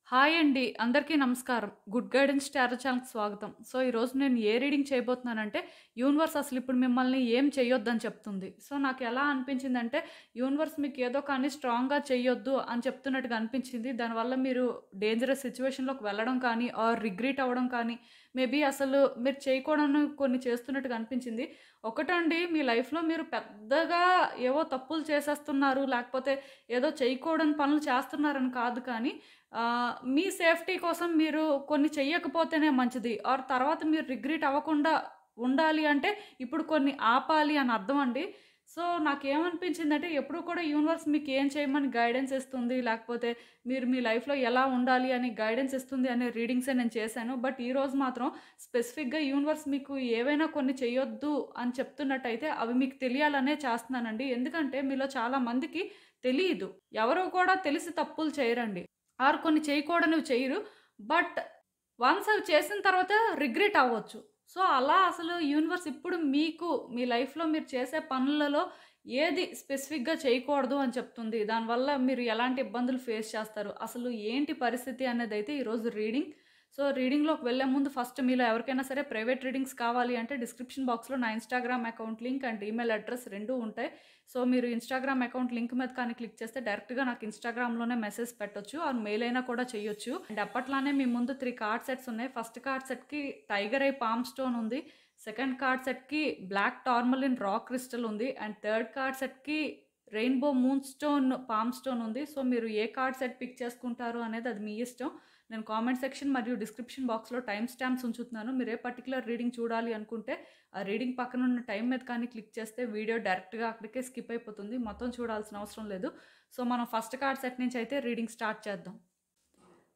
Hi అండి. అందరికీ నమస్కారం. గుడ్ గైడెన్స్ టారో ఛానల్‌కి స్వాగతం. సో, ఈరోజు నేను ఏ రీడింగ్ చేయబోతున్నానంటే, యూనివర్స్ అసలిప్పుడు మిమ్మల్ని ఏం చెయ్యొద్దని చెప్తుంది. సో, నాకెలా అనిపించిందంటే, యూనివర్స్ మీకు ఏదో కానీ స్ట్రాంగ్‌గా చెయ్యొద్దు అని చెప్తున్నట్టుగా అనిపించింది. దానివల్ల మీరు డేంజరస్ సిట్యుయేషన్‌లోకి వెళ్ళడం కానీ, ఆర్ రిగ్రెట్ అవ్వడం కానీ, మేబీ అసలు మీరు చేయకూడని కొన్ని చేస్తున్నట్టుగా అనిపించింది. ఒకటండి, మీ లైఫ్‌లో మీరు పెద్దగా ఏవో తప్పులు చేసేస్తున్నారు, లేకపోతే ఏదో చేయకూడని పనులు చేస్తున్నారని కాదు కానీ మీ సేఫ్టీ కోసం మీరు కొన్ని చెయ్యకపోతేనే మంచిది. ఆర్ తర్వాత మీరు రిగ్రెట్ అవ్వకుండా ఉండాలి అంటే, ఇప్పుడు కొన్ని ఆపాలి అని అర్థం అండి. సో, నాకేమనిపించిందంటే, ఎప్పుడు కూడా యూనివర్స్ మీకేం చేయమని గైడెన్స్ ఇస్తుంది, లేకపోతే మీరు మీ లైఫ్‌లో ఎలా ఉండాలి అని గైడెన్స్ ఇస్తుంది అనే రీడింగ్సే నేను చేశాను. బట్ ఈరోజు మాత్రం స్పెసిఫిక్‌గా యూనివర్స్ మీకు ఏవైనా కొన్ని చెయ్యొద్దు అని చెప్తున్నట్టయితే, అవి మీకు తెలియాలనే చేస్తున్నానండి. ఎందుకంటే, మీలో చాలా మందికి తెలీదు. ఎవరు కూడా తెలిసి తప్పులు చేయరండి. ఆర్ కొన్ని చేయకూడనివి చెయ్యరు. బట్ వన్స్ అవి చేసిన తర్వాత రిగ్రెట్ అవ్వచ్చు. సో, అలా అసలు యూనివర్స్ ఇప్పుడు మీకు మీ లైఫ్‌లో మీరు చేసే పనులలో ఏది స్పెసిఫిక్‌గా చేయకూడదు అని చెప్తుంది. దానివల్ల మీరు ఎలాంటి ఇబ్బందులు ఫేస్ చేస్తారు? అసలు ఏంటి పరిస్థితి అనేదైతే ఈరోజు రీడింగ్. సో, రీడింగ్‌లోకి వెళ్ళే ముందు ఫస్ట్ మీలో ఎవరికైనా సరే ప్రైవేట్ రీడింగ్స్ కావాలి అంటే డిస్క్రిప్షన్ బాక్స్‌లో నా Instagram account link and email address 2 ఉంటాయి. సో, మీరు ఇన్‌స్టాగ్రామ్ అకౌంట్ లింక్ మీద కానీ క్లిక్ చేస్తే డైరెక్ట్‌గా నాకు ఇన్‌స్టాగ్రామ్‌లోనే మెసేజ్ పెట్టొచ్చు. ఆర్ మెయిల్ అయినా కూడా చేయొచ్చు. అండ్ అప్పట్లానే మీ ముందు 3 కార్డ్ సెట్స్ ఉన్నాయి. ఫస్ట్ కార్డ్ సెట్‌కి టైగర్ ఐ పామ్ స్టోన్ ఉంది. సెకండ్ కార్డ్ సెట్‌కి బ్లాక్ టార్మలిన్ రాక్ క్రిస్టల్ ఉంది. అండ్ థర్డ్ కార్డ్ సెట్‌కి rainbow moon stone palm stone ఉంది. సో, మీరు ఏ కార్డ్ సెట్ పిక్ చేసుకుంటారు అనేది అది మీ ఇష్టం. నేను కామెంట్ సెక్షన్ మరియు డిస్క్రిప్షన్ బాక్స్‌లో టైమ్ స్టాంప్స్ ఉంచుతున్నాను. మీరు ఏ పర్టిక్యులర్ రీడింగ్ చూడాలి అనుకుంటే, ఆ రీడింగ్ పక్కన ఉన్న టైం మీద కానీ క్లిక్ చేస్తే వీడియో డైరెక్ట్‌గా అక్కడికే స్కిప్ అయిపోతుంది. మొత్తం చూడాల్సిన అవసరం లేదు. సో, మనం ఫస్ట్ కార్డ్ సెట్ నుంచి అయితే రీడింగ్ స్టార్ట్ చేద్దాం.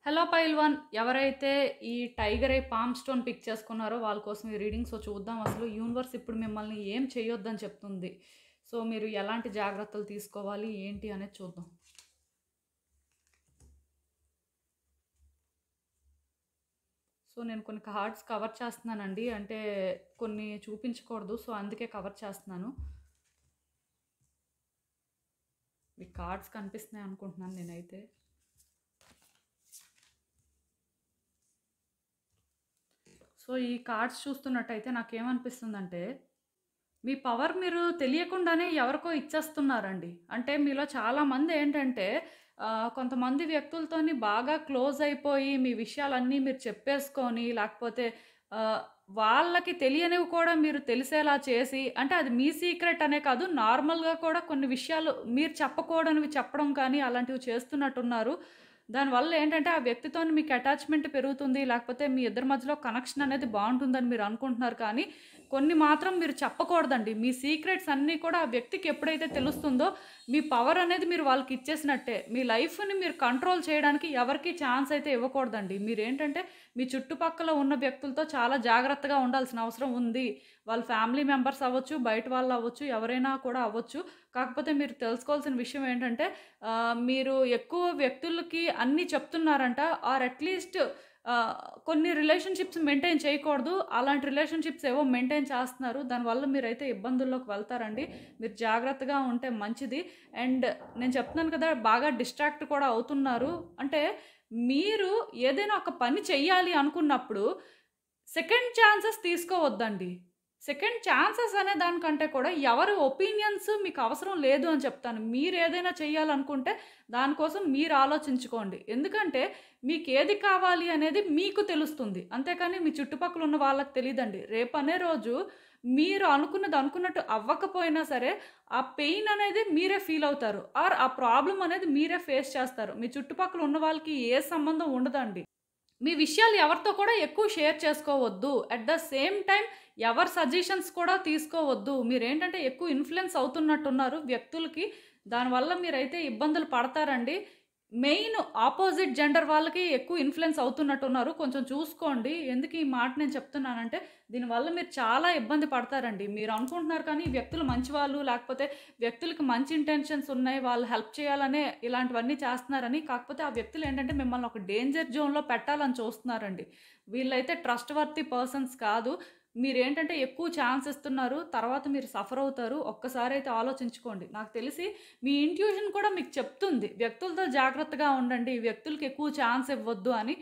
హలో పైల్వాన్, ఎవరైతే ఈ tiger eye palm stone pick చేసుకున్నారో వాళ్ళ కోసం ఈ రీడింగ్. సో, చూద్దాం అసలు యూనివర్స్ ఇప్పుడు మిమ్మల్ని ఏం చేయొద్దని చెప్తుంది. సో, మీరు ఎలాంటి జాగ్రత్తలు తీసుకోవాలి ఏంటి అనేది చూద్దాం. సో, నేను కొన్ని కార్డ్స్ కవర్ చేస్తున్నానండి. అంటే కొన్ని చూపించకూడదు. సో, అందుకే కవర్ చేస్తున్నాను. మీకు కార్డ్స్ కనిపిస్తున్నాయి అనుకుంటున్నాను నేనైతే. సో, ఈ కార్డ్స్ చూస్తున్నట్టయితే నాకేమనిపిస్తుందంటే, మీ పవర్ మీరు తెలియకుండానే ఎవరికో ఇచ్చేస్తున్నారండి. అంటే మీలో చాలామంది ఏంటంటే కొంతమంది వ్యక్తులతోని బాగా క్లోజ్ అయిపోయి మీ విషయాలన్నీ మీరు చెప్పేసుకొని, లేకపోతే ఆహ్, వాళ్ళకి తెలియనివి కూడా మీరు తెలిసేలా చేసి, అంటే అది మీ సీక్రెట్ అనే కాదు, నార్మల్‌గా కూడా కొన్ని విషయాలు మీరు చెప్పకూడనివి చెప్పడం కానీ అలాంటివి చేస్తున్నట్టున్నారు. దానివల్ల ఏంటంటే ఆ వ్యక్తితోని మీకు అటాచ్‌మెంట్ పెరుగుతుంది. లేకపోతే మీ ఇద్దరి మధ్యలో కనెక్షన్ అనేది బావుంటుందని మీరు అనుకుంటున్నారు కానీ, కొన్ని మాత్రం మీరు చెప్పకూడదండి. మీ సీక్రెట్స్ అన్నీ కూడా ఆ వ్యక్తికి ఎప్పుడైతే తెలుస్తుందో, మీ పవర్ అనేది మీరు వాళ్ళకి ఇచ్చేసినట్టే. మీ లైఫ్‌ని మీరు కంట్రోల్ చేయడానికి ఎవరికీ ఛాన్స్ అయితే ఇవ్వకూడదండి. మీరేంటంటే మీ చుట్టుపక్కల ఉన్న వ్యక్తులతో చాలా జాగ్రత్తగా ఉండాల్సిన అవసరం ఉంది. వాళ్ళ ఫ్యామిలీ మెంబర్స్ అవ్వచ్చు, బయట వాళ్ళు అవ్వచ్చు, ఎవరైనా కూడా అవ్వచ్చు. కాకపోతే మీరు తెలుసుకోవాల్సిన విషయం ఏంటంటే, మీరు ఎక్కువ వ్యక్తులకి అన్నీ చెప్తున్నారంట, ఆర్ అట్‌లీస్ట్ ఆహ్, కొన్ని రిలేషన్‌షిప్స్ మెయింటైన్ చేయకూడదు. అలాంటి రిలేషన్‌షిప్స్ ఏవో మెయింటైన్ చేస్తున్నారు. దానివల్ల మీరైతే ఇబ్బందుల్లోకి వెళ్తారండి. మీరు జాగ్రత్తగా ఉంటే మంచిది. అండ్ నేను చెప్తున్నాను కదా! బాగా డిస్ట్రాక్ట్ కూడా అవుతున్నారు. అంటే మీరు ఏదైనా ఒక పని చెయ్యాలి అనుకున్నప్పుడు సెకండ్ ఛాన్సెస్ తీసుకోవద్దండి. సెకండ్ ఛాన్సెస్ అనే దానికంటే కూడా ఎవరి ఒపీనియన్స్ మీకు అవసరం లేదు అని చెప్తాను. మీరేదైనా చేయాలనుకుంటే దానికోసం మీరు ఆలోచించుకోండి. ఎందుకంటే మీకేది కావాలి అనేది మీకు తెలుస్తుంది. అంతేకాని మీ చుట్టుపక్కల ఉన్న వాళ్ళకి తెలీదండి. రేపనే రోజు మీరు అనుకున్నది అనుకున్నట్టు అవ్వకపోయినా సరే, ఆ పెయిన్ అనేది మీరే ఫీల్ అవుతారు. ఆర్ ఆ ప్రాబ్లమ్ అనేది మీరే ఫేస్ చేస్తారు. మీ చుట్టుపక్కల ఉన్న వాళ్ళకి ఏ సంబంధం ఉండదండి. మీ విషయాలు ఎవరితో కూడా ఎక్కువ షేర్ చేసుకోవద్దు. అట్ ద సేమ్ టైమ్ ఎవరి సజెషన్స్ కూడా తీసుకోవద్దు. మీరేంటంటే ఎక్కువ ఇన్‌ఫ్లూయెన్స్ అవుతున్నట్టున్నారు వ్యక్తులకి. దానివల్ల మీరైతే ఇబ్బందులు పడతారండి. మెయిన్ ఆపోజిట్ జెండర్ వాళ్ళకి ఎక్కువ ఇన్‌ఫ్లూయెన్స్ అవుతున్నట్టున్నారు. కొంచెం చూసుకోండి. ఎందుకు ఈ మాట నేను చెప్తున్నానంటే, దీనివల్ల మీరు చాలా ఇబ్బంది పడతారండి. మీరు అనుకుంటున్నారు కానీ ఈ వ్యక్తులు మంచివాళ్ళు, లేకపోతే వ్యక్తులకి మంచి ఇంటెన్షన్స్ ఉన్నాయి, వాళ్ళు హెల్ప్ చేయాలనే ఇలాంటివన్నీ చేస్తున్నారని. కాకపోతే ఆ వ్యక్తులు ఏంటంటే మిమ్మల్ని ఒక డేంజర్ జోన్‌లో పెట్టాలని చూస్తున్నారండి. వీళ్ళైతే ట్రస్ట్ వర్తీ పర్సన్స్ కాదు. మీరేంటంటే ఎక్కువ ఛాన్స్ ఇస్తున్నారు. తర్వాత మీరు సఫర్ అవుతారు. ఒక్కసారి అయితే ఆలోచించుకోండి. నాకు తెలిసి మీ ఇంట్యూషన్ కూడా మీకు చెప్తుంది. వ్యక్తులతో జాగ్రత్తగా ఉండండి. వ్యక్తులకి ఎక్కువ ఛాన్స్ ఇవ్వద్దు అని.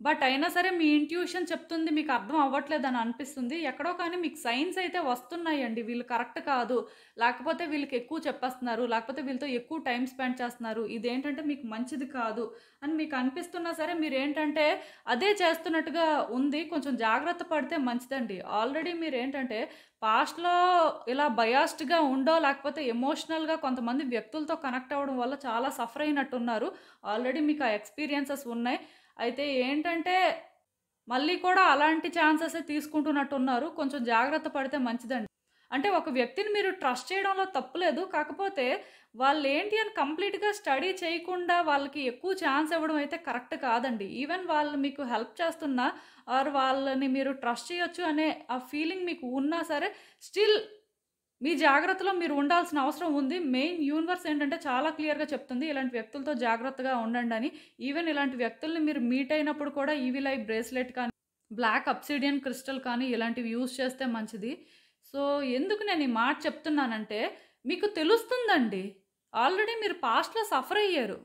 బట్ అయినా సరే మీ ఇంట్యూషన్ చెప్తుంది మీకు అర్థం అవ్వట్లేదని అనిపిస్తుంది. ఎక్కడో కానీ మీకు సైన్స్ అయితే వస్తున్నాయండి. వీళ్ళు కరెక్ట్ కాదు. లేకపోతే వీళ్ళకి ఎక్కువ చెప్పేస్తున్నారు. లేకపోతే వీళ్ళతో ఎక్కువ టైమ్ స్పెండ్ చేస్తున్నారు. ఇదేంటంటే మీకు మంచిది కాదు అని మీకు అనిపిస్తున్నా సరే మీరేంటంటే అదే చేస్తున్నట్టుగా ఉంది. కొంచెం జాగ్రత్త పడితే మంచిదండి. ఆల్రెడీ మీరేంటంటే పాస్ట్‌లో ఇలా బయాస్డ్‌గా ఉండో లేకపోతే ఎమోషనల్‌గా కొంతమంది వ్యక్తులతో కనెక్ట్ అవ్వడం వల్ల చాలా సఫర్ అయినట్టున్నారు. ఆల్రెడీ మీకు ఆ ఎక్స్‌పీరియన్సెస్ ఉన్నాయి. అయితే ఏంటంటే మళ్ళీ కూడా అలాంటి ఛాన్సెసే తీసుకుంటున్నట్టున్నారు. కొంచెం జాగ్రత్త పడితే మంచిదండి. అంటే ఒక వ్యక్తిని మీరు ట్రస్ట్ చేయడంలో తప్పు లేదు. కాకపోతే వాళ్ళేంటి అని కంప్లీట్‌గా స్టడీ చేయకుండా వాళ్ళకి ఎక్కువ ఛాన్స్ ఇవ్వడం అయితే కరెక్ట్ కాదండి. ఈవెన్ వాళ్ళు మీకు హెల్ప్ చేస్తున్నా ఆర్ వాళ్ళని మీరు ట్రస్ట్ చేయొచ్చు అనే ఆ ఫీలింగ్ మీకు ఉన్నా సరే స్టిల్ మీ జాగ్రత్తలో మీరు ఉండాల్సిన అవసరం ఉంది. మెయిన్ యూనివర్స్ ఏంటంటే చాలా క్లియర్‌గా చెప్తుంది. ఇలాంటి వ్యక్తులతో జాగ్రత్తగా ఉండండని. ఈవెన్ ఇలాంటి వ్యక్తుల్ని మీరు మీట్ అయినప్పుడు కూడా ఈవిల్ ఐ బ్రేస్లెట్ కానీ, బ్లాక్ అబ్సిడియన్ క్రిస్టల్ కానీ ఇలాంటివి యూజ్ చేస్తే మంచిది. సో, ఎందుకు నేను ఈ మాట చెప్తున్నానంటే మీకు తెలుస్తుందండి. ఆల్రెడీ మీరు పాస్ట్‌లో సఫర్ అయ్యారు.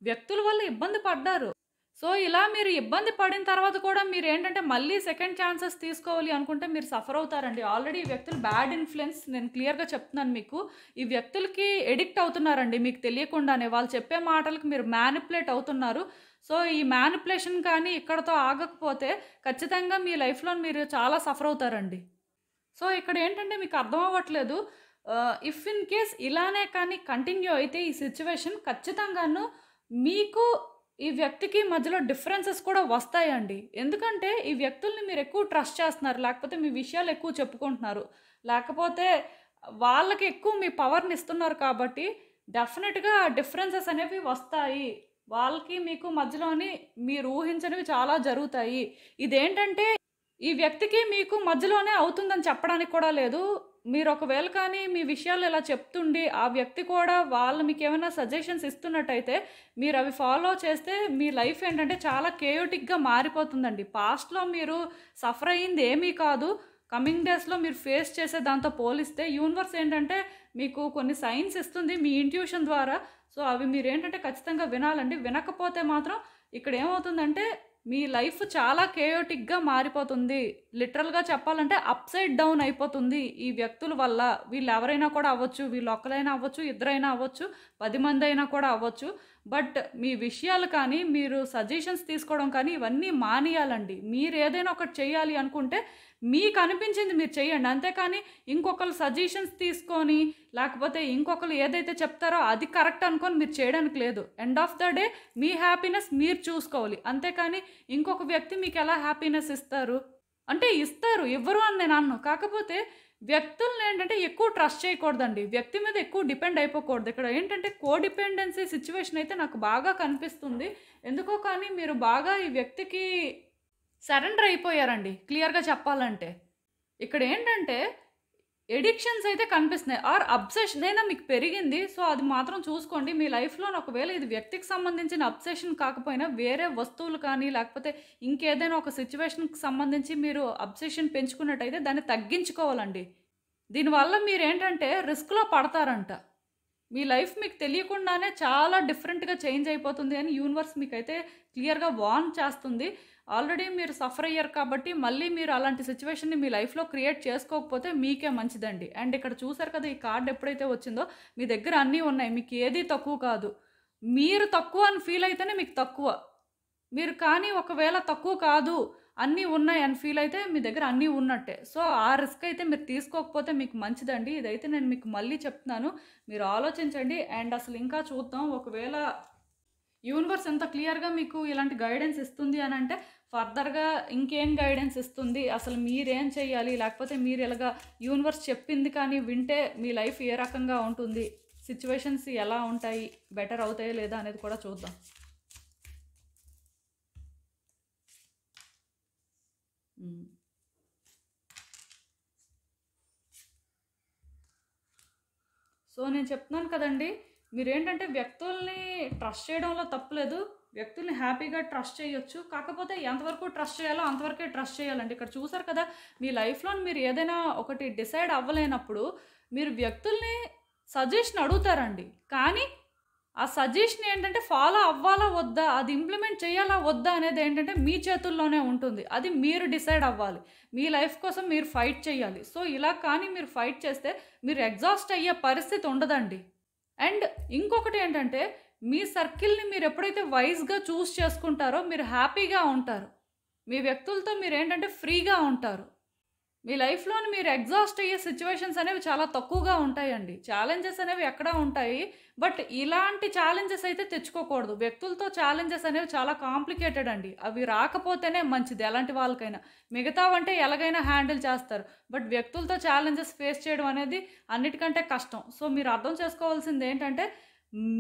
వ్యక్తుల వల్ల ఇబ్బంది పడ్డారు. సో, ఇలా మీరు ఇబ్బంది పడిన తర్వాత కూడా మీరేంటంటే మళ్ళీ సెకండ్ ఛాన్సెస్ తీసుకోవాలి అనుకుంటే మీరు సఫర్ అవుతారండి. ఆల్రెడీ ఈ వ్యక్తులు బ్యాడ్ ఇన్‌ఫ్లుయెన్స్ నేను క్లియర్‌గా చెప్తున్నాను మీకు. ఈ వ్యక్తులకి అడిక్ట్ అవుతున్నారండి మీకు తెలియకుండానే. వాళ్ళు చెప్పే మాటలకి మీరు మ్యానిపులేట్ అవుతున్నారు. సో, ఈ మ్యానిపులేషన్ కానీ ఇక్కడితో ఆగకపోతే ఖచ్చితంగా మీ లైఫ్‌లో మీరు చాలా సఫర్ అవుతారండి. సో, ఇక్కడేంటంటే మీకు అర్థం అవ్వట్లేదు. ఇఫ్ ఇన్ కేస్ ఇలానే కానీ కంటిన్యూ అయితే ఈ సిట్యుయేషన్ ఖచ్చితంగాను మీకు ఈ వ్యక్తికి మధ్యలో డిఫరెన్సెస్ కూడా వస్తాయండి. ఎందుకంటే ఈ వ్యక్తుల్ని మీరు ఎక్కువ ట్రస్ట్ చేస్తున్నారు. లేకపోతే మీ విషయాలు ఎక్కువ చెప్పుకుంటున్నారు. లేకపోతే వాళ్ళకి ఎక్కువ మీ పవర్‌ని ఇస్తున్నారు కాబట్టి డెఫినిట్‌గా డిఫరెన్సెస్ అనేవి వస్తాయి. వాళ్ళకి మీకు మధ్యలోని మీరు ఊహించనివి చాలా జరుగుతాయి. ఇదేంటంటే ఈ వ్యక్తికి మీకు మధ్యలోనే అవుతుందని చెప్పడానికి కూడా లేదు. మీరు ఒకవేళ కానీ మీ విషయాలు ఇలా చెప్తుండి, ఆ వ్యక్తి కూడా వాళ్ళు మీకేమైనా సజెషన్స్ ఇస్తున్నట్టయితే, మీరు అవి ఫాలో చేస్తే మీ లైఫ్ ఏంటంటే చాలా కేయోటిక్‌గా మారిపోతుందండి. పాస్ట్‌లో మీరు సఫర్ అయ్యింది ఏమీ కాదు. కమింగ్ డేస్‌లో మీరు ఫేస్ చేసే దాంతో పోలిస్తే యూనివర్స్ ఏంటంటే మీకు కొన్ని సైన్స్ ఇస్తుంది మీ ఇంట్యూషన్ ద్వారా. సో, అవి మీరేంటంటే ఖచ్చితంగా వినాలండి. వినకపోతే మాత్రం ఇక్కడ ఏమవుతుందంటే మీ లైఫ్ చాలా కేయోటిక్‌గా మారిపోతుంది. లిటరల్‌గా చెప్పాలంటే అప్‌సైడ్ డౌన్ అయిపోతుంది ఈ వ్యక్తుల వల్ల. వీళ్ళెవరైనా కూడా అవ్వచ్చు. వీళ్ళొక్కరైనా అవ్వచ్చు, ఇద్దరైనా అవ్వచ్చు, 10 మందైనా కూడా అవ్వచ్చు. బట్ మీ విషయాలు కానీ, మీరు సజెషన్స్ తీసుకోవడం కానీ ఇవన్నీ మానేయాలండి. మీరేదైనా ఒకటి చేయాలి అనుకుంటే మీకనిపించింది మీరు చేయండి. అంతేకాని ఇంకొకళ్ళ సజెషన్స్ తీసుకొని, లేకపోతే ఇంకొకళ్ళు ఏదైతే చెప్తారో అది కరెక్ట్ అనుకోని మీరు చేయడానికి లేదు. End of the day me happiness మీరు చూసుకోవాలి. అంతేకాని ఇంకొక వ్యక్తి మీకెలా హ్యాపీనెస్ ఇస్తారు? అంటే ఇస్తారు, ఇవ్వరు అని నేను అనను. కాకపోతే వ్యక్తులనేంటంటే ఎక్కువ ట్రస్ట్ చేయకూడదండి. వ్యక్తి మీద ఎక్కువ డిపెండ్ అయిపోకూడదు. ఇక్కడ ఏంటంటే కోడిపెండెన్సీ సిట్యుయేషన్ అయితే నాకు బాగా కనిపిస్తుంది. ఎందుకో కానీ మీరు బాగా ఈ వ్యక్తికి సరెండర్ అయిపోయారండి క్లియర్‌గా చెప్పాలంటే. ఇక్కడేంటంటే ఎడిక్షన్స్ అయితే కనిపిస్తున్నాయి. ఆర్ అబ్సెషన్ అయినా మీకు పెరిగింది. సో, అది మాత్రం చూసుకోండి. మీ లైఫ్‌లోని ఒకవేళ ఇది వ్యక్తికి సంబంధించిన అబ్సెషన్ కాకపోయినా వేరే వస్తువులు కానీ, లేకపోతే ఇంకేదైనా ఒక సిట్యుయేషన్‌కి సంబంధించి మీరు అబ్సెషన్ పెంచుకున్నట్టయితే దాన్ని తగ్గించుకోవాలండి. దీనివల్ల మీరేంటంటే రిస్క్‌లో పడతారంట. మీ లైఫ్ మీకు తెలియకుండానే చాలా డిఫరెంట్‌గా చేంజ్ అయిపోతుంది అని యూనివర్స్ మీకైతే క్లియర్‌గా వార్న్ చేస్తుంది. ఆల్రెడీ మీరు సఫర్ అయ్యారు కాబట్టి మళ్ళీ మీరు అలాంటి సిట్యుయేషన్‌ని మీ లైఫ్‌లో క్రియేట్ చేసుకోకపోతే మీకే మంచిదండి. అండ్ ఇక్కడ చూసారు కదా! ఈ కార్డ్ ఎప్పుడైతే వచ్చిందో మీ దగ్గర అన్నీ ఉన్నాయి. మీకు ఏది తక్కువ కాదు. మీరు తక్కువ అని ఫీల్ అయితేనే మీకు తక్కువ. మీరు కానీ ఒకవేళ తక్కువ కాదు, అన్నీ ఉన్నాయి అని ఫీల్ అయితే మీ దగ్గర అన్నీ ఉన్నట్టే. సో, ఆ రిస్క్ అయితే మీరు తీసుకోకపోతే మీకు మంచిదండి. ఇదైతే నేను మీకు మళ్ళీ చెప్తున్నాను. మీరు ఆలోచించండి. అండ్ అసలు ఇంకా చూద్దాం. ఒకవేళ యూనివర్స్ ఎంత క్లియర్‌గా మీకు ఇలాంటి గైడెన్స్ ఇస్తుంది అనంటే ఫర్దర్‌గా ఇంకేం గైడెన్స్ ఇస్తుంది? అసలు మీరేం చేయాలి? లేకపోతే మీరు ఇలాగా యూనివర్స్ చెప్పింది కానీ వింటే మీ లైఫ్ ఏ రకంగా ఉంటుంది? సిట్యుయేషన్స్ ఎలా ఉంటాయి? బెటర్ అవుతాయా లేదా అనేది కూడా చూద్దాం. సో, నేను చెప్తున్నాను కదండీ! మీరేంటంటే వ్యక్తుల్ని ట్రస్ట్ చేయడంలో తప్పులేదు. వ్యక్తుల్ని హ్యాపీగా ట్రస్ట్ చేయొచ్చు. కాకపోతే ఎంతవరకు ట్రస్ట్ చేయాలో అంతవరకే ట్రస్ట్ చేయాలండి. ఇక్కడ చూసారు కదా! మీ లైఫ్‌లో మీరు ఏదైనా ఒకటి డిసైడ్ అవ్వలేనప్పుడు మీరు వ్యక్తుల్ని సజెషన్ అడుగుతారండి. కానీ ఆ సజెషన్ ఏంటంటే ఫాలో అవ్వాలా వద్దా? అది ఇంప్లిమెంట్ చేయాలా వద్దా? అనేది ఏంటంటే మీ చేతుల్లోనే ఉంటుంది. అది మీరు డిసైడ్ అవ్వాలి. మీ లైఫ్ కోసం మీరు ఫైట్ చేయాలి. సో, ఇలా కానీ మీరు ఫైట్ చేస్తే మీరు ఎగ్జాస్ట్ అయ్యే పరిస్థితి ఉండదండి. అండ్ ఇంకొకటి ఏంటంటే మీ సర్కిల్‌ని మీరు ఎప్పుడైతే వైస్‌గా చూజ్ చేసుకుంటారో మీరు హ్యాపీగా ఉంటారు. మీ వ్యక్తులతో మీరేంటంటే ఫ్రీగా ఉంటారు. మీ లైఫ్‌లోని మీరు ఎగ్జాస్ట్ అయ్యే సిట్యుయేషన్స్ అనేవి చాలా తక్కువగా ఉంటాయండి. ఛాలెంజెస్ అనేవి ఎక్కడా ఉంటాయి. బట్ ఇలాంటి ఛాలెంజెస్ అయితే తెచ్చుకోకూడదు. వ్యక్తులతో ఛాలెంజెస్ అనేవి చాలా కాంప్లికేటెడ్ అండి. అవి రాకపోతేనే మంచిది ఎలాంటి వాళ్ళకైనా. మిగతావంటే ఎలాగైనా హ్యాండిల్ చేస్తారు. బట్ వ్యక్తులతో ఛాలెంజెస్ ఫేస్ చేయడం అనేది అన్నిటికంటే కష్టం. సో, మీరు అర్థం చేసుకోవాల్సింది ఏంటంటే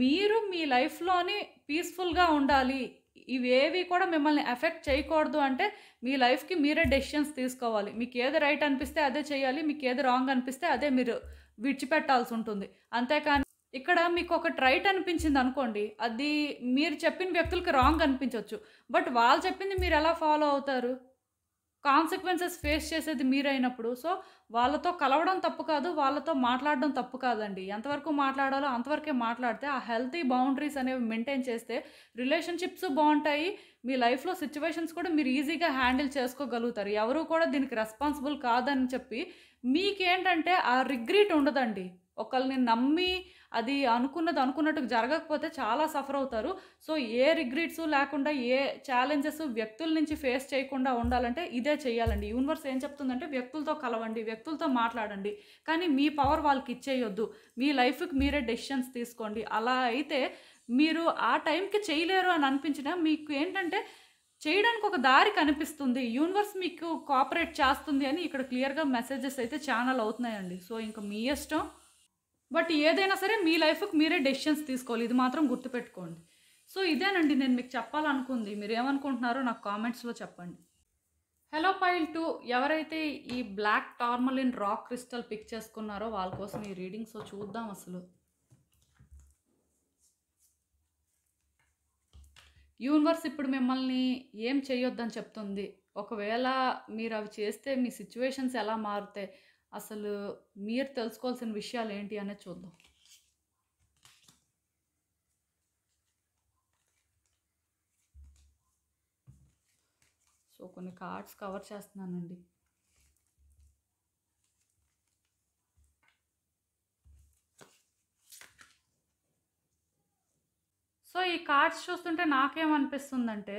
మీరు మీ లైఫ్‌లోని పీస్‌ఫుల్‌గా ఉండాలి. ఇవేవి కూడా మిమ్మల్ని ఎఫెక్ట్ చేయకూడదు అంటే మీ లైఫ్‌కి మీరే డెసిషన్స్ తీసుకోవాలి. మీకేది రైట్ అనిపిస్తే అదే చేయాలి. మీకేది రాంగ్ అనిపిస్తే అదే మీరు విడిచిపెట్టాల్సుంటుంది. అంతేకాని ఇక్కడ మీకొకటి రైట్ అనిపించిందనుకోండి, అది మీరు చెప్పిన వ్యక్తులకి రాంగ్ అనిపించొచ్చు. బట్ వాళ్ళు చెప్పింది మీరెలా ఫాలో అవుతారు? కాన్సిక్వెన్సెస్ ఫేస్ చేసేది మీరైనప్పుడు. సో, వాళ్ళతో కలవడం తప్పు కాదు. వాళ్ళతో మాట్లాడడం తప్పు కాదండి. ఎంతవరకు మాట్లాడాలో అంతవరకే మాట్లాడితే, ఆ హెల్తీ బౌండరీస్ అనేవి మెయింటైన్ చేస్తే రిలేషన్‌షిప్స్ బావుంటాయి. మీ లైఫ్‌లో సిట్యుయేషన్స్ కూడా మీరు ఈజీగా హ్యాండిల్ చేసుకోగలుగుతారు. ఎవరు కూడా దీనికి రెస్పాన్సిబుల్ కాదని చెప్పి మీకేంటంటే ఆ రిగ్రెట్ ఉండదండి. ఒకళ్ళని నమ్మి అది అనుకున్నది అనుకున్నట్టుగా జరగకపోతే చాలా సఫర్ అవుతారు. సో, ఏ రిగ్రెట్స్ లేకుండా ఏ ఛాలెంజెస్ వ్యక్తుల నుంచి ఫేస్ చేయకుండా ఉండాలంటే ఇదే చేయాలండి. యూనివర్స్ ఏం చెప్తుందంటే వ్యక్తులతో కలవండి, వ్యక్తులతో మాట్లాడండి. కానీ మీ పవర్ వాళ్ళకి ఇచ్చేయొద్దు. మీ లైఫ్‌కి మీరే డెసిషన్స్ తీసుకోండి. అలా అయితే మీరు ఆ టైంకి చేయలేరు అని అనిపించినా మీకు ఏంటంటే చేయడానికి ఒక దారి కనిపిస్తుంది. యూనివర్స్ మీకు కోఆపరేట్ చేస్తుంది అని ఇక్కడ క్లియర్‌గా మెసేజెస్ అయితే ఛానెల్ అవుతున్నాయండి. సో, ఇంక మీ ఇష్టం. బట్ ఏదైనా సరే మీ లైఫ్‌కి మీరే డెసిషన్స్ తీసుకోవాలి. ఇది మాత్రం గుర్తుపెట్టుకోండి. సో, ఇదేనండి నేను మీకు చెప్పాలనుకుంది. మీరేమనుకుంటున్నారో నాకు కామెంట్స్‌లో చెప్పండి. హలో పైల్ 2 ఎవరైతే ఈ black tourmaline rock crystal pick చేసుకున్నారో వాళ్ళ కోసం ఈ రీడింగ్. సో, చూద్దాం అసలు. యూనివర్స్ ఇప్పుడు మిమ్మల్ని ఏం చేయొద్దని చెప్తుంది? ఒకవేళ మీరు అవి చేస్తే మీ సిట్యుయేషన్స్ ఎలా మారుతాయి? అసలు మీరు తెలుసుకోవాల్సిన విషయాలు ఏంటి అనేది చూద్దాం. సో, కొన్ని కార్డ్స్ కవర్ చేస్తున్నానండి. సో, ఈ కార్డ్స్ చూస్తుంటే నాకేమనిపిస్తుందంటే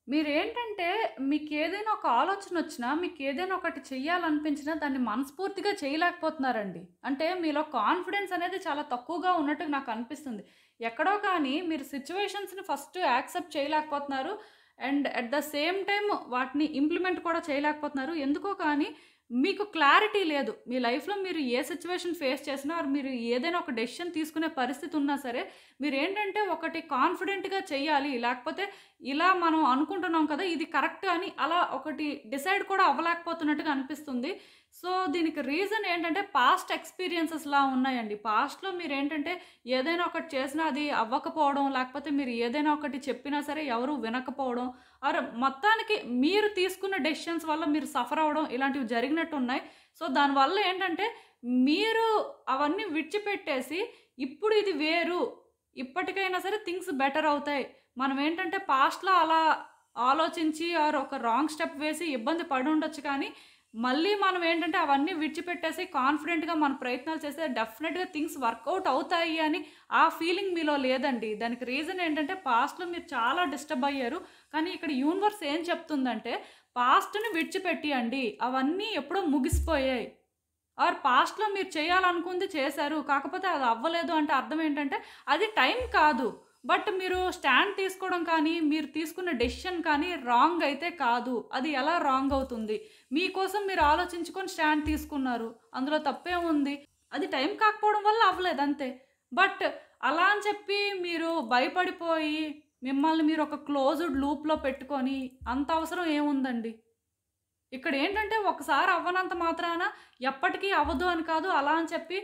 మీరేంటంటే మీకేదైనా ఒక ఆలోచనొచ్చినా, మీకేదైనా ఒకటి చెయ్యాలనిపించినా దాన్ని మనస్ఫూర్తిగా చేయలేకపోతున్నారండి. అంటే మీలో కాన్ఫిడెన్స్ అనేది చాలా తక్కువగా ఉన్నట్టుగా నాకనిపిస్తుంది. ఎక్కడో కానీ మీరు సిట్యుయేషన్స్‌ని ఫస్ట్ యాక్సెప్ట్ చేయలేకపోతున్నారు. And at the same time వాటిని ఇంప్లిమెంట్ కూడా చేయలేకపోతున్నారు. ఎందుకో కానీ మీకు క్లారిటీ లేదు. మీ లైఫ్‌లో మీరు ఏ సిట్యుయేషన్ ఫేస్ చేసినా ఆర్ మీరు ఏదైనా ఒక డెసిషన్ తీసుకునే పరిస్థితి ఉన్నా సరే, మీరేంటంటే ఒకటి కాన్ఫిడెంట్‌గా చెయ్యాలి. లేకపోతే ఇలా మనం అనుకుంటున్నాం కదా! ఇది కరెక్ట్ అని అలా ఒకటి డిసైడ్ కూడా అవ్వలేకపోతున్నట్టుగా అనిపిస్తుంది. సో, దీనికి రీజన్ ఏంటంటే పాస్ట్ ఎక్స్‌పీరియన్సెస్‌లా ఉన్నాయండి. పాస్ట్‌లో మీరేంటంటే ఏదైనా ఒకటి చేసినా అది అవ్వకపోవడం, లేకపోతే మీరు ఏదైనా ఒకటి చెప్పినా సరే ఎవరు వినకపోవడం, ఆర్ మొత్తానికి మీరు తీసుకున్న డెసిషన్స్ వల్ల మీరు సఫర్ అవ్వడం ఇలాంటివి జరిగినట్టున్నాయి. సో, దానివల్ల ఏంటంటే మీరు అవన్నీ విడిచిపెట్టేసి ఇప్పుడు ఇది వేరు. ఇప్పటికైనా సరే థింగ్స్ బెటర్ అవుతాయి. మనం ఏంటంటే పాస్ట్‌లో అలా ఆలోచించి ఆర్ ఒక రాంగ్ స్టెప్ వేసి ఇబ్బంది పడుండొచ్చు కానీ, మళ్ళీ మనం ఏంటంటే అవన్నీ విడిచిపెట్టేసి కాన్ఫిడెంట్‌గా మన ప్రయత్నాలు చేస్తే డెఫినెట్‌గా థింగ్స్ వర్కౌట్ అవుతాయి అని ఆ ఫీలింగ్ మీలో లేదండి. దానికి రీజన్ ఏంటంటే పాస్ట్‌లో మీరు చాలా డిస్టర్బ్ అయ్యారు. కానీ ఇక్కడ యూనివర్స్ ఏం చెప్తుందంటే పాస్ట్‌ని విడిచిపెట్టియండి. అవన్నీ ఎప్పుడో ముగిసిపోయాయి. ఆర్ పాస్ట్‌లో మీరు చేయాలనుకుంది చేశారు. కాకపోతే అది అవ్వలేదు అంటే అర్థం ఏంటంటే అది టైం కాదు. బట్ మీరు స్టాండ్ తీసుకోవడం కానీ, మీరు తీసుకున్న డెసిషన్ కానీ రాంగ్ అయితే కాదు. అది ఎలా రాంగ్ అవుతుంది? మీకోసం మీరు ఆలోచించుకొని స్టాండ్ తీసుకున్నారు. అందులో తప్పేముంది? అది టైం కాకపోవడం వల్ల అవ్వలేదు అంతే. బట్ అలా అని చెప్పి మీరు భయపడిపోయి మిమ్మల్ని మీరు ఒక క్లోజ్డ్ లూప్‌లో పెట్టుకొని అంత అవసరం ఏముందండి? ఇక్కడ ఏంటంటే ఒకసారి అవ్వనంత మాత్రాన ఎప్పటికీ అవ్వదు అని కాదు. అలా అని చెప్పి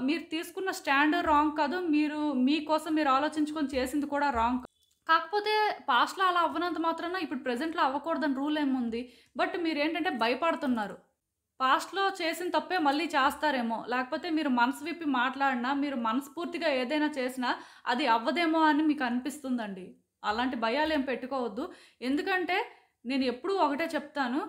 మీరు తీసుకున్న స్టాండ్ రాంగ్ కాదు. మీరు మీకోసం మీరు ఆలోచించుకొని చేసింది కూడా రాంగ్ కాదు. కాకపోతే పాస్ట్‌లో అలా అవ్వనంత మాత్రాన ఇప్పుడు ప్రెజెంట్‌లో అవ్వకూడదని రూల్ ఏముంది? బట్ మీరేంటంటే భయపడుతున్నారు. పాస్ట్‌లో చేసిన తప్పే మళ్ళీ చేస్తారేమో, లేకపోతే మీరు మనసు విప్పి మాట్లాడినా, మీరు మనస్ఫూర్తిగా ఏదైనా చేసినా అది అవ్వదేమో అని మీకు అనిపిస్తుందండి. అలాంటి భయాలేం పెట్టుకోవద్దు. ఎందుకంటే నేను ఎప్పుడూ ఒకటే చెప్తాను.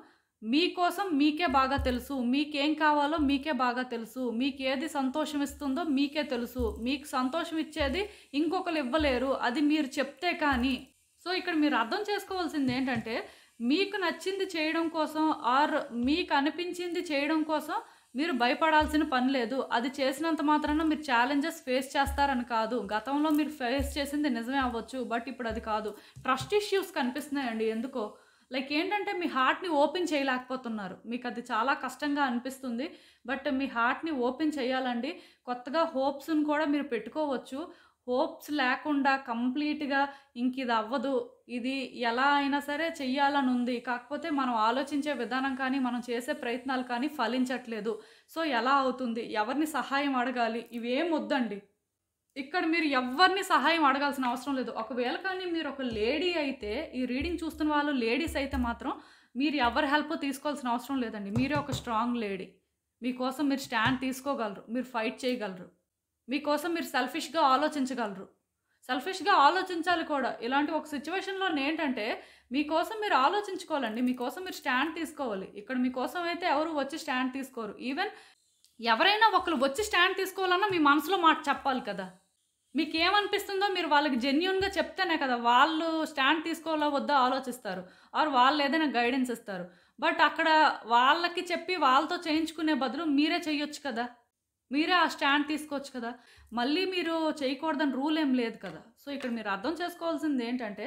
మీకోసం మీకే బాగా తెలుసు. మీకేం కావాలో మీకే బాగా తెలుసు. మీకేది సంతోషం ఇస్తుందో మీకే తెలుసు. మీకు సంతోషం ఇచ్చేది ఇంకొకళ్ళు ఇవ్వలేరు. అది మీరు చెప్తే కానీ. సో, ఇక్కడ మీరు అర్థం చేసుకోవాల్సిందేంటంటే, మీకు నచ్చింది చేయడం కోసం ఆర్ మీకు అనిపించింది చేయడం కోసం మీరు భయపడాల్సిన పని లేదు. అది చేసినంత మాత్రాన మీరు ఛాలెంజెస్ ఫేస్ చేస్తారని కాదు. గతంలో మీరు ఫేస్ చేసింది నిజమే అవ్వచ్చు. బట్ ఇప్పుడు అది కాదు. ట్రస్ట్ ఇష్యూస్ కనిపిస్తున్నాయండి ఎందుకో. లైక్ ఏంటంటే మీ హార్ట్‌ని ఓపెన్ చేయలేకపోతున్నారు. మీకది చాలా కష్టంగా అనిపిస్తుంది. బట్ మీ హార్ట్‌ని ఓపెన్ చేయాలండి. కొత్తగా హోప్స్‌ని కూడా మీరు పెట్టుకోవచ్చు. హోప్స్ లేకుండా కంప్లీట్‌గా ఇంకిది అవ్వదు. ఇది ఎలా అయినా సరే చెయ్యాలనుంది. కాకపోతే మనం ఆలోచించే విధానం కానీ, మనం చేసే ప్రయత్నాలు కానీ ఫలించట్లేదు. సో, ఎలా అవుతుంది? ఎవరిని సహాయం అడగాలి? ఇవేం వద్దండి. ఇక్కడ మీరు ఎవ్వరిని సహాయం అడగాల్సిన అవసరం లేదు. ఒకవేళ కానీ మీరు ఒక లేడీ అయితే, ఈ రీడింగ్ చూస్తున్న వాళ్ళు లేడీస్ అయితే మాత్రం మీరు ఎవరి హెల్ప్ తీసుకోవాల్సిన అవసరం లేదండి. మీరే ఒక స్ట్రాంగ్ లేడీ. మీకోసం మీరు స్టాండ్ తీసుకోగలరు. మీరు ఫైట్ చేయగలరు. మీకోసం మీరు సెల్ఫిష్‌గా ఆలోచించగలరు. సెల్ఫిష్‌గా ఆలోచించాలి కూడా. ఇలాంటి ఒక సిట్యుయేషన్‌లోనేంటంటే, మీకోసం మీరు ఆలోచించుకోవాలండి. మీకోసం మీరు స్టాండ్ తీసుకోవాలి. ఇక్కడ మీకోసం అయితే ఎవరు వచ్చి స్టాండ్ తీసుకోరు. ఈవెన్ ఎవరైనా ఒకళ్ళు వచ్చి స్టాండ్ తీసుకోవాలన్నా మీ మనసులో మాట చెప్పాలి కదా! మీకేమనిపిస్తుందో మీరు వాళ్ళకి జెన్యూన్‌గా చెప్తేనే కదా! వాళ్ళు స్టాండ్ తీసుకోవాలా వద్దా ఆలోచిస్తారు. ఆర్ వాళ్ళేదైనా గైడెన్స్ ఇస్తారు. బట్ అక్కడ వాళ్ళకి చెప్పి వాళ్ళతో చేయించుకునే బదులు మీరే చెయ్యొచ్చు కదా! మీరే ఆ స్టాండ్ తీసుకోవచ్చు కదా! మళ్ళీ మీరు చేయకూడదని రూల్ ఏం లేదు కదా! సో, ఇక్కడ మీరు అర్థం చేసుకోవాల్సిందేంటంటే,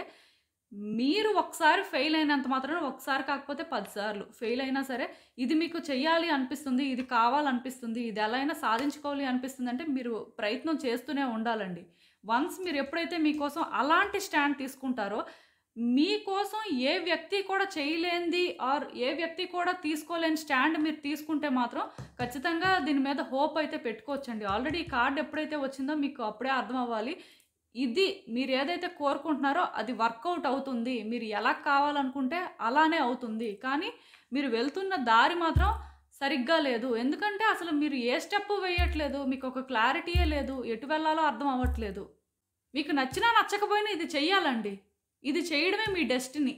మీరు ఒకసారి ఫెయిల్ అయినంత మాత్రాన ఒకసారి కాకపోతే 10 సార్లు ఫెయిల్ అయినా సరే, ఇది మీకు చెయ్యాలి అనిపిస్తుంది, ఇది కావాలనిపిస్తుంది, ఇది ఎలా అయినా సాధించుకోవాలి అనిపిస్తుందంటే మీరు ప్రయత్నం చేస్తూనే ఉండాలండి. వన్స్ మీరు ఎప్పుడైతే మీకోసం అలాంటి స్టాండ్ తీసుకుంటారో, మీకోసం ఏ వ్యక్తి కూడా చేయలేనిది ఆర్ ఏ వ్యక్తి కూడా తీసుకోలేని స్టాండ్ మీరు తీసుకుంటే మాత్రం ఖచ్చితంగా దీని మీద హోప్ అయితే పెట్టుకోవచ్చండి. ఆల్రెడీ ఈ కార్డ్ ఎప్పుడైతే వచ్చిందో మీకు అప్పుడే అర్థం అవ్వాలి. ఇది మీరేదైతే కోరుకుంటున్నారో అది వర్కౌట్ అవుతుంది. మీరు ఎలా కావాలనుకుంటే అలానే అవుతుంది. కానీ మీరు వెళ్తున్న దారి మాత్రం సరిగ్గా లేదు. ఎందుకంటే అసలు మీరు ఏ స్టెప్పు వేయట్లేదు. మీకొక క్లారిటీయే లేదు. ఎటు వెళ్ళాలో అర్థం అవ్వట్లేదు. మీకు నచ్చినా నచ్చకపోయినా ఇది చెయ్యాలండి. ఇది చేయడమే మీ డెస్టినీ.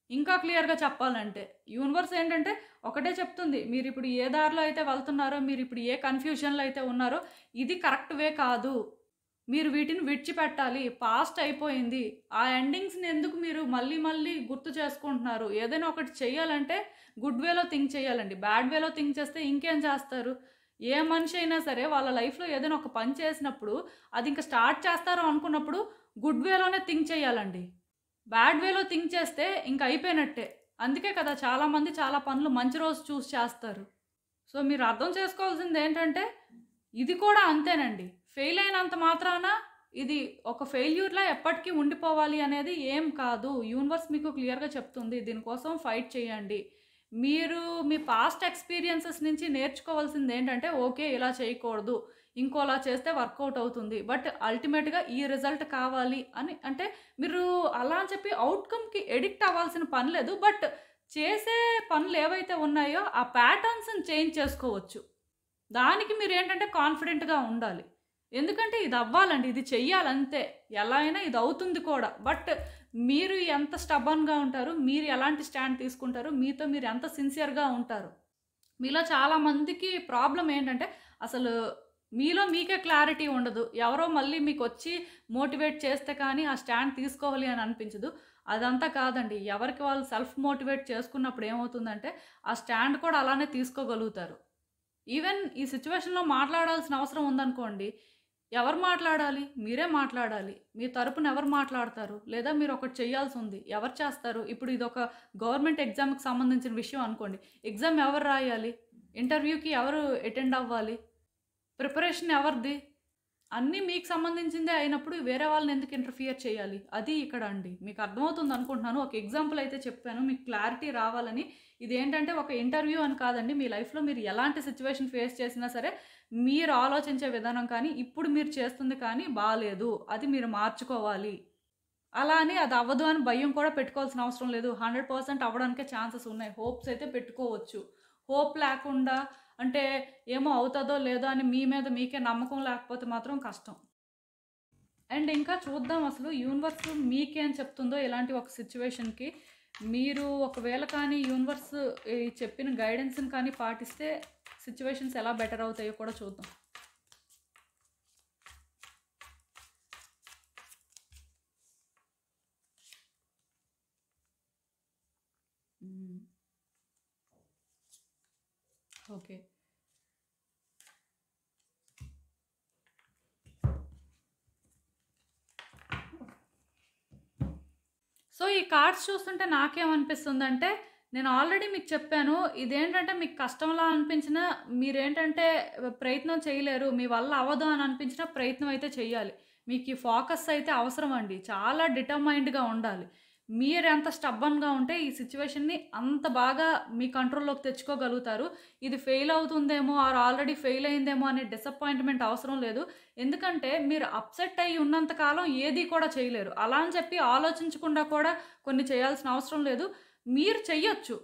ఇంకా క్లియర్‌గా చెప్పాలంటే. యూనివర్స్ ఏంటంటే ఒకటే చెప్తుంది. మీరిప్పుడు ఏ దారిలో అయితే వెళ్తున్నారో, మీరిప్పుడు ఏ కన్‌ఫ్యూజన్‌లో అయితే ఉన్నారో ఇది కరెక్ట్ వే కాదు. మీరు వీటిని విడిచిపెట్టాలి. పాస్ట్ అయిపోయింది. ఆ ఎండింగ్స్‌ని ఎందుకు మీరు మళ్ళీ మళ్ళీ గుర్తు చేసుకుంటున్నారు? ఏదైనా ఒకటి చెయ్యాలంటే గుడ్ వేలో థింక్ చేయాలండి. బ్యాడ్ వేలో థింక్ చేస్తే ఇంకేం చేస్తారు? ఏ మనిషి అయినా సరే వాళ్ళ లైఫ్‌లో ఏదైనా ఒక పని చేసినప్పుడు అది ఇంక స్టార్ట్ చేస్తారు అనుకున్నప్పుడు గుడ్ వేలోనే థింక్ చేయాలండి. బ్యాడ్ వేలో థింక్ చేస్తే ఇంక అయిపోయినట్టే. అందుకే కదా చాలామంది చాలా పనులు మంచి రోజు చూసి చేస్తారు. సో, మీరు అర్థం చేసుకోవాల్సిందేంటంటే, ఇది కూడా అంతేనండి. ఫెయిల్ అయినంత మాత్రాన ఇది ఒక ఫెయిల్యూర్‌లా ఎప్పటికీ ఉండిపోవాలి అనేది ఏం కాదు. యూనివర్స్ మీకు క్లియర్‌గా చెప్తుంది. దీనికోసం ఫైట్ చేయండి. మీరు మీ పాస్ట్ ఎక్స్‌పీరియన్సెస్ నుంచి నేర్చుకోవాల్సిందేంటంటే, ఓకే. ఇలా చేయకూడదు. ఇంకోలా చేస్తే వర్కౌట్ అవుతుంది. బట్ అల్టిమేట్‌గా ఈ రిజల్ట్ కావాలి అని అంటే మీరు అలా అని చెప్పి ఔట్‌కమ్‌కి ఎడిక్ట్ అవ్వాల్సిన పని లేదు. బట్ చేసే పనులేవైతే ఉన్నాయో ఆ ప్యాటర్న్స్‌ని చేంజ్ చేసుకోవచ్చు. దానికి మీరేంటంటే కాన్ఫిడెంట్‌గా ఉండాలి. ఎందుకంటే ఇది అవ్వాలండి. ఇది చెయ్యాలంతే. ఎలా అయినా ఇది అవుతుంది కూడా. బట్ మీరు ఎంత స్టబర్న్‌గా ఉంటారు, మీరు ఎలాంటి స్టాండ్ తీసుకుంటారు, మీతో మీరు ఎంత సిన్సియర్‌గా ఉంటారు. మీలో చాలా మందికి ప్రాబ్లమ్ ఏంటంటే అసలు మీలో మీకే క్లారిటీ ఉండదు. ఎవరో మళ్ళీ మీకొచ్చి మోటివేట్ చేస్తే కానీ ఆ స్టాండ్ తీసుకోవాలి అని అనిపించదు. అదంతా కాదండి. ఎవరికి వాళ్ళు సెల్ఫ్ మోటివేట్ చేసుకున్నప్పుడు ఏమవుతుందంటే ఆ స్టాండ్ కూడా అలానే తీసుకోగలుగుతారు. ఈవెన్ ఈ సిట్యుయేషన్‌లో మాట్లాడాల్సిన అవసరం ఉందనుకోండి. ఎవరు మాట్లాడాలి? మీరే మాట్లాడాలి. మీ తరపున ఎవరు మాట్లాడతారు? లేదా మీరొకటి చేయాల్సుంది. ఎవరు చేస్తారు? ఇప్పుడు ఇదొక గవర్నమెంట్ ఎగ్జామ్‌కి సంబంధించిన విషయం అనుకోండి. ఎగ్జామ్ ఎవరు రాయాలి? ఇంటర్వ్యూకి ఎవరు అటెండ్ అవ్వాలి? ప్రిపరేషన్ ఎవరిది? అన్నీ మీకు సంబంధించిందే అయినప్పుడు వేరే వాళ్ళని ఎందుకు ఇంటర్ఫియర్ చేయాలి? అది ఇక్కడ అండి. మీకు అర్థమవుతుంది అనుకుంటున్నాను. ఒక ఎగ్జాంపుల్ అయితే చెప్పాను. మీకు క్లారిటీ రావాలని. ఇదేంటంటే ఒక ఇంటర్వ్యూ అని కాదండి. మీ లైఫ్‌లో మీరు ఎలాంటి సిట్యుయేషన్ ఫేస్ చేసినా సరే, మీరు ఆలోచించే విధానం కానీ, ఇప్పుడు మీరు చేస్తుంది కానీ బాలేదు. అది మీరు మార్చుకోవాలి. అలా అని అది అవ్వదు అని భయం కూడా పెట్టుకోవాల్సిన అవసరం లేదు. 100% అవ్వడానికే ఛాన్సెస్ ఉన్నాయి. హోప్స్ అయితే పెట్టుకోవచ్చు. హోప్ లేకుండా అంటే ఏమో అవుతదో లేదో అని మీ మీద మీకే నమ్మకం లేకపోతే మాత్రం కష్టం. అండ్ ఇంకా చూద్దాం అసలు యూనివర్స్ మీకేం చెప్తుందో ఇలాంటి ఒక సిచ్యువేషన్‌కి. మీరు ఒకవేళ కానీ యూనివర్స్ ఈ చెప్పిన గైడెన్స్‌ని కానీ పాటిస్తే సిచ్యువేషన్స్ ఎలా బెటర్ అవుతాయో కూడా చూద్దాం. ఓకే. సో, ఈ కార్డ్స్ చూస్తుంటే నాకేమనిపిస్తుందంటే, నేను ఆల్రెడీ మీకు చెప్పాను. ఇదేంటంటే మీకు కష్టంలా అనిపించినా మీరేంటంటే ప్రయత్నం చేయలేరు. మీ వల్ల అవ్వదు అని అనిపించినా ప్రయత్నం అయితే చెయ్యాలి. మీకు ఈ ఫోకస్ అయితే అవసరం అండి. చాలా డిటర్మైన్డ్‌గా ఉండాలి. మీరెంత స్టబ్బర్న్‌గా ఉంటే ఈ సిట్యుయేషన్‌ని అంత బాగా మీ కంట్రోల్‌లోకి తెచ్చుకోగలుగుతారు. ఇది ఫెయిల్ అవుతుందేమో ఆర్ ఆల్రెడీ ఫెయిల్ అయిందేమో అనే డిసప్పాయింట్‌మెంట్ అవసరం లేదు. ఎందుకంటే మీరు అప్‌సెట్ అయ్యి ఉన్నంత కాలం ఏది కూడా చేయలేరు. అలా అని చెప్పి ఆలోచించకుండా కూడా కొన్ని చేయాల్సిన అవసరం లేదు. మీరు చెయ్యొచ్చు.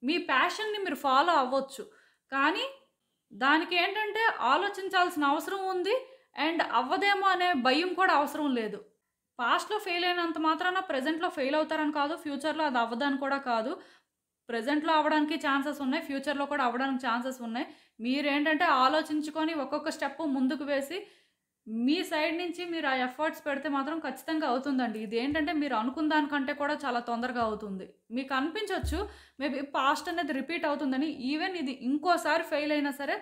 మీ ప్యాషన్‌ని మీరు ఫాలో అవ్వచ్చు. కానీ దానికేంటంటే ఆలోచించాల్సిన అవసరం ఉంది. అండ్ అవ్వదేమో అనే భయం కూడా అవసరం లేదు. పాస్ట్‌లో ఫెయిల్ అయినంత మాత్రాన ప్రెజెంట్‌లో ఫెయిల్ అవుతారని కాదు. ఫ్యూచర్‌లో అది అవ్వదని కూడా కాదు. ప్రెజెంట్‌లో అవ్వడానికి ఛాన్సెస్ ఉన్నాయి. ఫ్యూచర్‌లో కూడా అవ్వడానికి ఛాన్సెస్ ఉన్నాయి. మీరేంటంటే ఆలోచించుకొని ఒక్కొక్క స్టెప్ ముందుకు వేసి మీ సైడ్ నుంచి మీరు ఆ ఎఫర్ట్స్ పెడితే మాత్రం ఖచ్చితంగా అవుతుందండి. ఇదేంటంటే మీరు అనుకున్న దానికంటే కూడా చాలా తొందరగా అవుతుంది. మీకు అనిపించొచ్చు మేబీ పాస్ట్ అనేది రిపీట్ అవుతుందని. ఈవెన్ ఇది ఇంకోసారి ఫెయిల్ అయినా సరే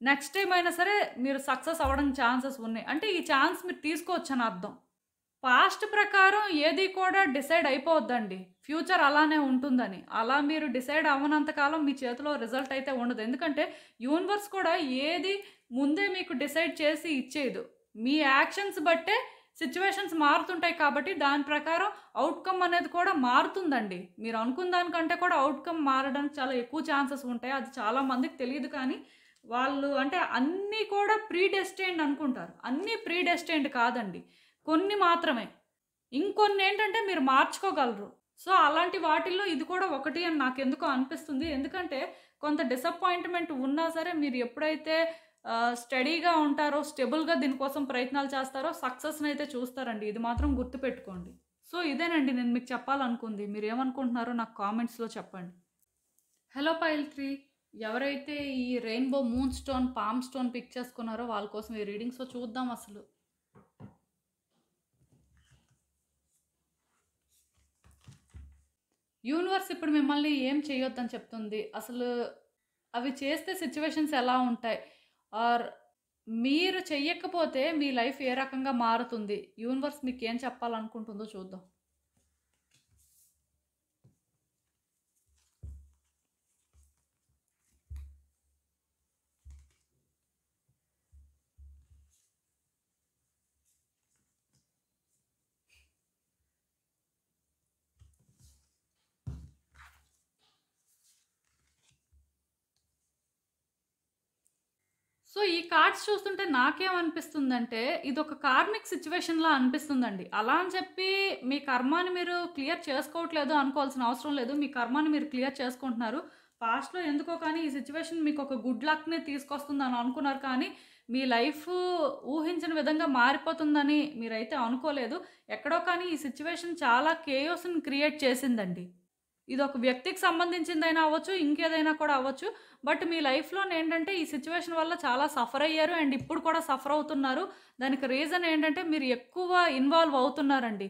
నెక్స్ట్ టైమ్ అయినా సరే మీరు సక్సెస్ అవ్వడానికి ఛాన్సెస్ ఉన్నాయి. అంటే ఈ ఛాన్స్ మీరు తీసుకోవచ్చని అర్థం. పాస్ట్ ప్రకారం ఏది కూడా డిసైడ్ అయిపోవద్దండి. ఫ్యూచర్ అలానే ఉంటుందని. అలా మీరు డిసైడ్ అవ్వనంత కాలం మీ చేతిలో రిజల్ట్ అయితే ఉండదు. ఎందుకంటే యూనివర్స్ కూడా ఏది ముందే మీకు డిసైడ్ చేసి ఇచ్చేయదు. మీ యాక్షన్స్ బట్టే సిట్యుయేషన్స్ మారుతుంటాయి కాబట్టి దాని ప్రకారం అవుట్‌కమ్ అనేది కూడా మారుతుందండి. మీరు అనుకున్న దానికంటే కూడా అవుట్‌కమ్ మారడానికి చాలా ఎక్కువ ఛాన్సెస్ ఉంటాయి. అది చాలా మందికి తెలీదు కానీ వాళ్ళు అంటే అన్నీ కూడా ప్రీ డెస్టిన్డ్ అనుకుంటారు. అన్నీ ప్రీ డెస్టిన్డ్ కాదండి. కొన్ని మాత్రమే. ఇంకొన్నేంటంటే మీరు మార్చుకోగలరు. సో, అలాంటి వాటిల్లో ఇది కూడా ఒకటి అని నాకెందుకో అనిపిస్తుంది. ఎందుకంటే కొంత డిసప్పాయింట్‌మెంట్ ఉన్నా సరే మీరు ఎప్పుడైతే స్టడీగా ఉంటారో, స్టెబుల్‌గా దీనికోసం ప్రయత్నాలు చేస్తారో సక్సెస్‌నైతే చూస్తారండి. ఇది మాత్రం గుర్తుపెట్టుకోండి. సో, ఇదేనండి నేను మీకు చెప్పాలనుకుంది. మీరేమనుకుంటున్నారో నాకు కామెంట్స్‌లో చెప్పండి. హలో పైల్ 3 ఎవరైతే ఈ rainbow moon stone, palm stone pick చేసుకున్నారో వాళ్ళ కోసం ఈ రీడింగ్. సో, చూద్దాం అసలు. యూనివర్స్ ఇప్పుడు మిమ్మల్ని ఏం చేయొద్దని చెప్తుంది. అసలు అవి చేస్తే సిట్యుయేషన్స్ ఎలా ఉంటాయి? ఆర్ మీరు చెయ్యకపోతే మీ లైఫ్ ఏ రకంగా మారుతుంది? యూనివర్స్ మీకేం చెప్పాలనుకుంటుందో చూద్దాం. సో, ఈ కార్డ్స్ చూస్తుంటే నాకేమనిపిస్తుందంటే, ఇదొక కార్మిక్ సిట్యుయేషన్‌లా అనిపిస్తుందండి. అలా అని చెప్పి మీ కర్మాని మీరు క్లియర్ చేసుకోవట్లేదు అనుకోవాల్సిన అవసరం లేదు. మీ కర్మాని మీరు క్లియర్ చేసుకుంటున్నారు. పాస్ట్‌లో ఎందుకో కానీ ఈ సిట్యుయేషన్ మీకొక గుడ్ లక్‌ని తీసుకొస్తుందని అనుకున్నారు కానీ, మీ లైఫ్ ఊహించిన విధంగా మారిపోతుందని మీరైతే అనుకోలేదు. ఎక్కడో కానీ ఈ సిట్యుయేషన్ చాలా కేయోస్‌ని క్రియేట్ చేసిందండి. ఇదొక వ్యక్తికి సంబంధించిందైనా అవ్వచ్చు, ఇంకేదైనా కూడా అవ్వచ్చు. బట్ మీ లైఫ్‌లోనేంటంటే ఈ సిట్యుయేషన్ వల్ల చాలా సఫర్ అయ్యారు. అండ్ ఇప్పుడు కూడా సఫర్ అవుతున్నారు. దానికి రీజన్ ఏంటంటే మీరు ఎక్కువ ఇన్వాల్వ్ అవుతున్నారండి.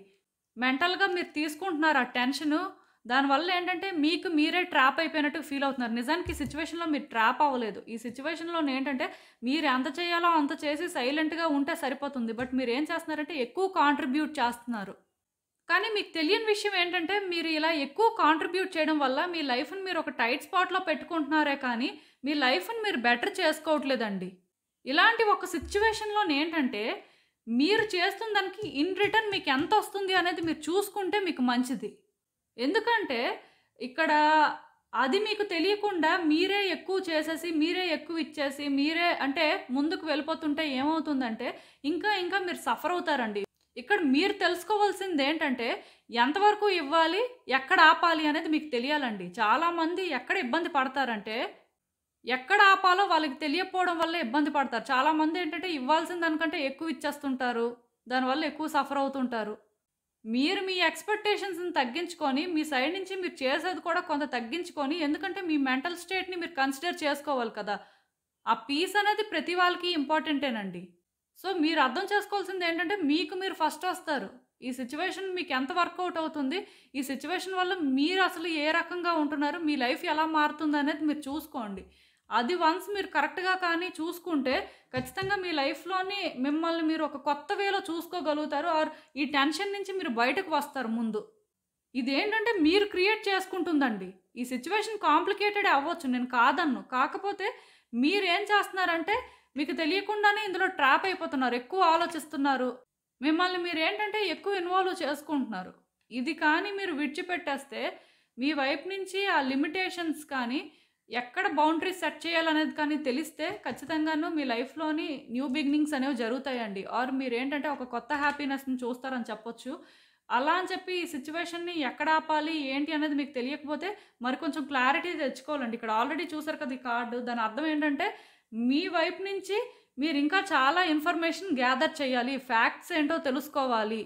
మెంటల్‌గా మీరు తీసుకుంటున్నారు ఆ టెన్షను. దానివల్ల ఏంటంటే మీకు మీరే ట్రాప్ అయిపోయినట్టు ఫీల్ అవుతున్నారు. నిజానికి ఈ సిట్యుయేషన్‌లో మీరు ట్రాప్ అవ్వలేదు. ఈ సిట్యుయేషన్‌లోనేంటంటే మీరు ఎంత చేయాలో అంత చేసి సైలెంట్‌గా ఉంటే సరిపోతుంది. బట్ మీరేం చేస్తున్నారంటే ఎక్కువ కాంట్రిబ్యూట్ చేస్తున్నారు. కానీ మీకు తెలియని విషయం ఏంటంటే, మీరు ఇలా ఎక్కువ కాంట్రిబ్యూట్ చేయడం వల్ల మీ లైఫ్‌ని మీరు ఒక టైట్ స్పాట్‌లో పెట్టుకుంటున్నారే కానీ, మీ లైఫ్‌ని మీరు బెటర్ చేసుకోవట్లేదండి. ఇలాంటి ఒక సిట్యుయేషన్‌లోనేంటంటే, మీరు చేస్తున్న దానికి ఇన్ రిటర్న్ మీకు ఎంతొస్తుంది అనేది మీరు చూసుకుంటే మీకు మంచిది. ఎందుకంటే, ఇక్కడ అది మీకు తెలియకుండా మీరే ఎక్కువ చేసేసి, మీరే ఎక్కువ ఇచ్చేసి, మీరే అంటే ముందుకు వెళ్ళిపోతుంటే ఏమవుతుందంటే, ఇంకా ఇంకా మీరు సఫర్ అవుతారండి. ఇక్కడ మీరు తెలుసుకోవాల్సింది ఏంటంటే, ఎంతవరకు ఇవ్వాలి, ఎక్కడ ఆపాలి అనేది మీకు తెలియాలండి. చాలామంది ఎక్కడ ఇబ్బంది పడతారంటే, ఎక్కడ ఆపాలో వాళ్ళకి తెలియకపోవడం వల్ల ఇబ్బంది పడతారు. చాలామంది ఏంటంటే, ఇవ్వాల్సిన దానికంటే ఎక్కువ ఇచ్చేస్తుంటారు. దానివల్ల ఎక్కువ సఫర్ అవుతుంటారు. మీరు మీ ఎక్స్‌పెక్టేషన్స్‌ని తగ్గించుకొని, మీ సైడ్ నుంచి మీరు చేసేది కూడా కొంత తగ్గించుకొని, ఎందుకంటే మీ మెంటల్ స్టేట్‌ని మీరు కన్సిడర్ చేసుకోవాలి కదా! ఆ పీస్ అనేది ప్రతి వాళ్ళకి ఇంపార్టెంటేనండి. సో, మీరు అర్థం చేసుకోవాల్సిందేంటంటే, మీకు మీరు ఫస్ట్ వస్తారు. ఈ సిట్యుయేషన్ మీకు ఎంత వర్కౌట్ అవుతుంది? ఈ సిట్యుయేషన్ వల్ల మీరు అసలు ఏ రకంగా ఉంటున్నారు? మీ లైఫ్ ఎలా మారుతుందనేది మీరు చూసుకోండి. అది వన్స్ మీరు కరెక్ట్‌గా కానీ చూసుకుంటే, ఖచ్చితంగా మీ లైఫ్‌లోని మిమ్మల్ని మీరు ఒక కొత్త వేలో చూసుకోగలుగుతారు. ఆర్ ఈ టెన్షన్ నుంచి మీరు బయటకు వస్తారు ముందు. ఇదేంటంటే మీరు క్రియేట్ చేసుకుంటుందండి. ఈ సిట్యుయేషన్ కాంప్లికేటెడే అవ్వచ్చు. నేను కాదనను. కాకపోతే మీరేం చేస్తున్నారంటే, మీకు తెలియకుండానే ఇందులో ట్రాప్ అయిపోతున్నారు. ఎక్కువ ఆలోచిస్తున్నారు. మిమ్మల్ని మీరేంటంటే ఎక్కువ ఇన్వాల్వ్ చేసుకుంటున్నారు. ఇది కానీ మీరు విడిచిపెట్టేస్తే, మీ వైపు నుంచి ఆ లిమిటేషన్స్ కానీ, ఎక్కడ బౌండరీస్ సెట్ చేయాలనేది కానీ తెలిస్తే, ఖచ్చితంగాను మీ లైఫ్‌లోని న్యూ బిగినింగ్స్ అనేవి జరుగుతాయండి. ఆర్ మీరేంటంటే ఒక కొత్త హ్యాపీనెస్‌ని చూస్తారని చెప్పొచ్చు. అలా అని చెప్పి ఈ సిట్యుయేషన్‌ని ఎక్కడ ఆపాలి, ఏంటి అనేది మీకు తెలియకపోతే మరి కొంచెం క్లారిటీ తెచ్చుకోవాలండి. ఇక్కడ ఆల్రెడీ చూసారు కదా! ఈ కార్డ్. దాని అర్థం ఏంటంటే, మీ వైపు నుంచి మీరింకా చాలా ఇన్ఫర్మేషన్ గ్యాదర్ చేయాలి. ఫ్యాక్ట్స్ ఏంటో తెలుసుకోవాలి.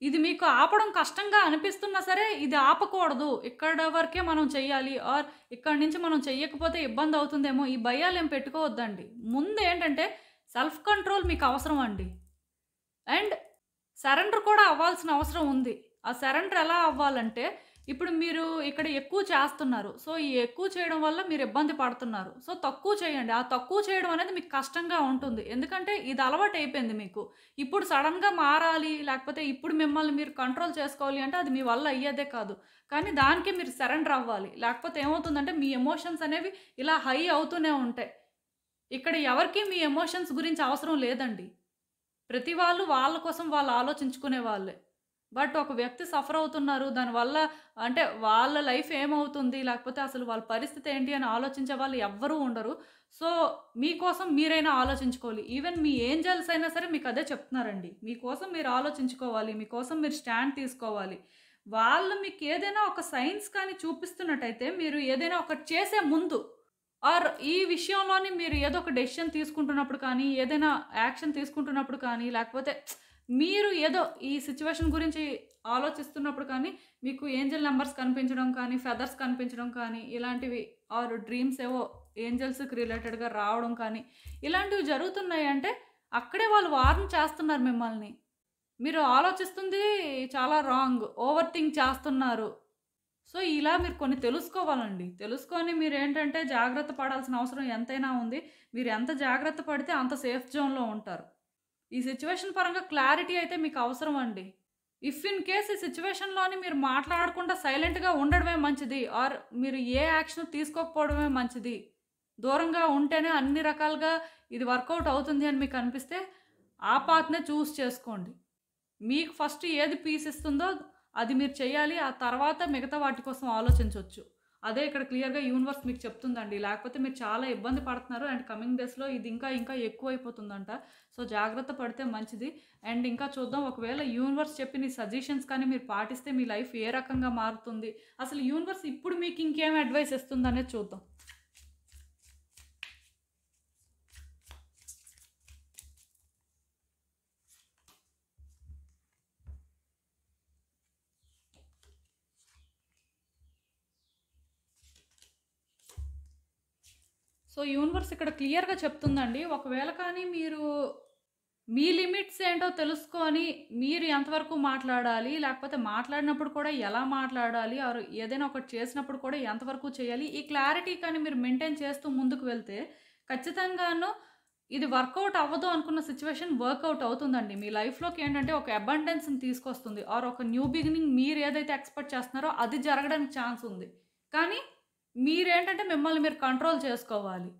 ఇది మీకు ఆపడం కష్టంగా అనిపిస్తున్నా సరే, ఇది ఆపకూడదు. ఇక్కడ వరకే మనం చెయ్యాలి. ఆర్ ఇక్కడి నుంచి మనం చెయ్యకపోతే ఇబ్బందవుతుందేమో, ఈ భయాలేం పెట్టుకోవద్దండి. ముందేంటంటే, సెల్ఫ్ కంట్రోల్ మీకు అవసరం అండి. అండ్ సరెండర్ కూడా అవ్వాల్సిన అవసరం ఉంది. ఆ సరెండర్ ఎలా అవ్వాలంటే, ఇప్పుడు మీరు ఇక్కడ ఎక్కువ చేస్తున్నారు. సో, ఈ ఎక్కువ చేయడం వల్ల మీరు ఇబ్బంది పడుతున్నారు. సో, తక్కువ చేయండి. ఆ తక్కువ చేయడం అనేది మీకు కష్టంగా ఉంటుంది. ఎందుకంటే ఇది అలవాటయిపోయింది మీకు. ఇప్పుడు సడెన్‌గా మారాలి, లేకపోతే ఇప్పుడు మిమ్మల్ని మీరు కంట్రోల్ చేసుకోవాలి అంటే అది మీ వల్ల అయ్యేదే కాదు. కానీ దానికి మీరు సరెండర్ అవ్వాలి. లేకపోతే ఏమవుతుందంటే మీ ఎమోషన్స్ అనేవి ఇలా హై అవుతూనే ఉంటాయి. ఇక్కడ ఎవరికీ మీ ఎమోషన్స్ గురించి అవసరం లేదండి. ప్రతి వాళ్ళు వాళ్ళ కోసం వాళ్ళు ఆలోచించుకునే వాళ్ళే. బట్ ఒక వ్యక్తి సఫర్ అవుతున్నారు. దానివల్ల అంటే వాళ్ళ లైఫ్ ఏమవుతుంది? లేకపోతే అసలు వాళ్ళ పరిస్థితి ఏంటి అని ఆలోచించే వాళ్ళు ఎవ్వరూ ఉండరు. సో, మీకోసం మీరైనా ఆలోచించుకోవాలి. ఈవెన్ మీ ఏంజెల్స్ అయినా సరే మీకు అదే చెప్తున్నారండి. మీకోసం మీరు ఆలోచించుకోవాలి. మీకోసం మీరు స్టాండ్ తీసుకోవాలి. వాళ్ళు మీకు ఏదైనా ఒక సైన్స్ కానీ చూపిస్తున్నట్టయితే మీరు ఏదైనా ఒకటి చేసే ముందు ఆర్ ఈ విషయంలోని మీరు ఏదో ఒక డెసిషన్ తీసుకుంటున్నప్పుడు కానీ, ఏదైనా యాక్షన్ తీసుకుంటున్నప్పుడు కానీ, లేకపోతే మీరు ఏదో ఈ సిట్యుయేషన్ గురించి ఆలోచిస్తున్నప్పుడు కానీ, మీకు ఏంజెల్ నంబర్స్ కనిపించడం కానీ, ఫెదర్స్ కనిపించడం కానీ, ఇలాంటివి ఆర్ డ్రీమ్స్ ఏవో ఏంజెల్స్‌కి రిలేటెడ్‌గా రావడం కానీ, ఇలాంటివి జరుగుతున్నాయంటే అక్కడే వాళ్ళు వార్న్ చేస్తున్నారు మిమ్మల్ని. మీరు ఆలోచిస్తుంది చాలా రాంగ్. ఓవర్ థింక్ చేస్తున్నారు. సో, ఇలా మీరు కొన్ని తెలుసుకోవాలండి. తెలుసుకొని మీరేంటంటే జాగ్రత్త పడాల్సిన అవసరం ఎంతైనా ఉంది. మీరు ఎంత జాగ్రత్త పడితే అంత సేఫ్ జోన్‌లో ఉంటారు. ఈ సిట్యుయేషన్ పరంగా క్లారిటీ అయితే మీకు అవసరం అండి. ఇఫ్ ఇన్ కేస్ ఈ సిట్యుయేషన్‌లోని మీరు మాట్లాడకుండా సైలెంట్‌గా ఉండడమే మంచిది. ఆర్ మీరు ఏ యాక్షన్ తీసుకోకపోవడమే మంచిది. దూరంగా ఉంటేనే అన్ని రకాలుగా ఇది వర్కౌట్ అవుతుంది అని మీకు అనిపిస్తే ఆ పాత్‌నే చూజ్ చేసుకోండి. మీకు ఫస్ట్ ఏది పీస్ ఇస్తుందో అది మీరు చేయాలి. ఆ తర్వాత మిగతా వాటి కోసం ఆలోచించొచ్చు. అదే ఇక్కడ క్లియర్‌గా యూనివర్స్ మీకు చెప్తుందండి. లేకపోతే మీరు చాలా ఇబ్బంది పడుతున్నారు. అండ్ కమింగ్ డేస్‌లో ఇది ఇంకా ఇంకా ఎక్కువైపోతుందంట. సో, జాగ్రత్త పడితే మంచిది. అండ్ ఇంకా చూద్దాం ఒకవేళ యూనివర్స్ చెప్పిన ఈ సజెషన్స్ కానీ మీరు పాటిస్తే మీ లైఫ్ ఏ రకంగా మారుతుంది? అసలు యూనివర్స్ ఇప్పుడు మీకు ఇంకేం అడ్వైస్ ఇస్తుందనేది చూద్దాం. సో, యూనివర్స్ ఇక్కడ క్లియర్‌గా చెప్తుందండి. ఒకవేళ కానీ మీరు మీ లిమిట్స్ ఏంటో తెలుసుకొని, మీరు ఎంతవరకు మాట్లాడాలి, లేకపోతే మాట్లాడినప్పుడు కూడా ఎలా మాట్లాడాలి, ఆర్ ఏదైనా ఒకటి చేసినప్పుడు కూడా ఎంతవరకు చేయాలి, ఈ క్లారిటీ కానీ మీరు మెయింటైన్ చేస్తూ ముందుకు వెళ్తే, ఖచ్చితంగాను ఇది వర్కౌట్ అవ్వదు అనుకున్న సిట్యుయేషన్ వర్కౌట్ అవుతుందండి. మీ లైఫ్‌లోకి ఏంటంటే ఒక అబండెన్స్‌ని తీసుకొస్తుంది. ఆర్ ఒక న్యూ బిగినింగ్ మీరు ఏదైతే ఎక్స్‌పెక్ట్ చేస్తున్నారో అది జరగడానికి ఛాన్స్ ఉంది. కానీ మీరేంటంటే మిమ్మల్ని మీరు కంట్రోల్ చేసుకోవాలి.